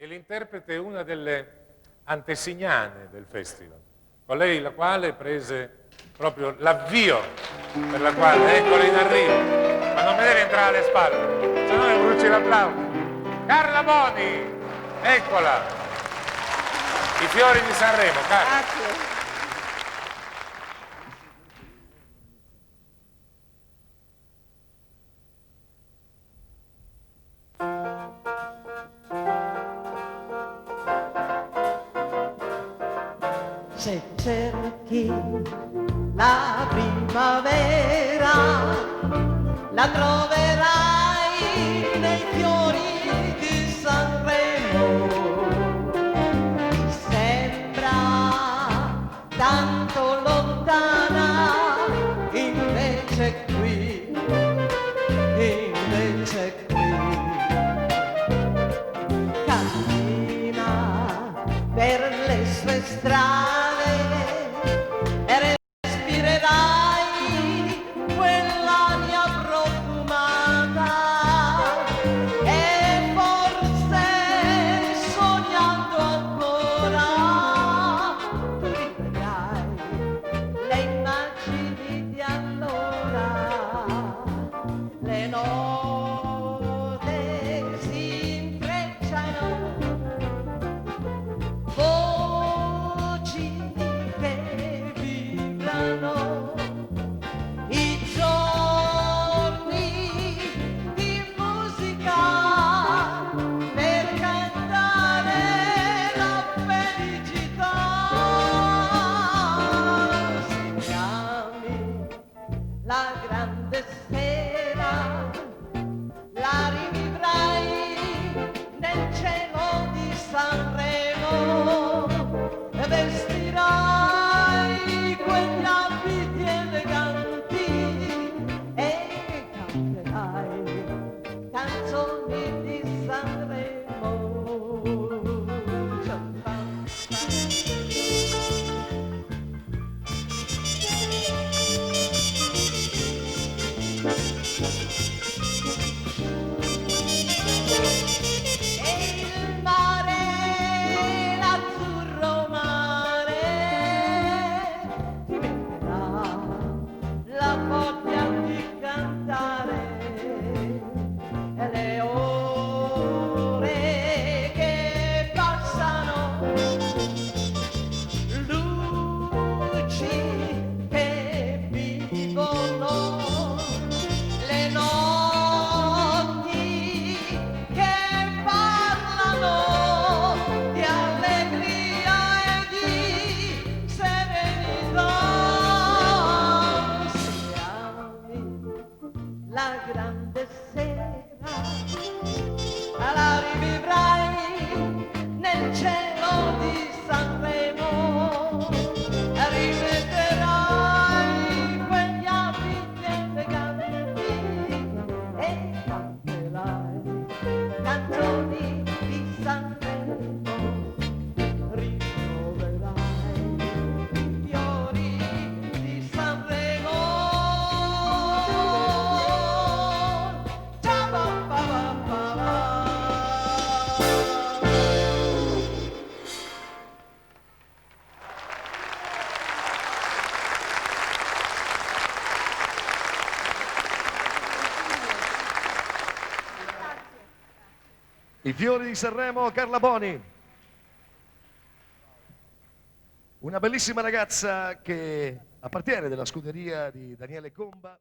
e l'interprete è una delle antesignane del festival, con lei la quale prese proprio l'avvio per la quale, eccola in arrivo, ma non mi devi entrare alle spalle, se no mi bruci l'applauso. Carla Boni, eccola, i fiori di Sanremo, Carla. Grazie. Se cerchi la primavera, la troverai nei fiori di Sanremo. Ti sembra tanto lontana, invece qui, cammina per le sue strade e respirerai quell'aria profumata e forse sognando ancora tu rivedrai le immagini di allora. Le note si intrecciano, voci che vibrano, i giorni di musica per cantare la felicità. Se ami la grande sera, la rivivrai nel cielo di Sanremo e vestirai quegli abiti eleganti e canterai canzoni di Sanremo. E il mare, l'azzurro mare, ti metterà la voglia di cantare e le ore che passano, luci che vivono, le notti che parlano di allegria e di serenità. Se ami la grande sera, la rivivrai nel cielo di Sanremo, rimetterai quegli abiti eleganti e canterai canzoni di Sanremo, ritroverai i fiori di Sanremo. Ciao, ba, ba, ba, ba, ba. I fiori di Sanremo, Carla Boni. Una bellissima ragazza che appartiene della scuderia di Daniele Comba.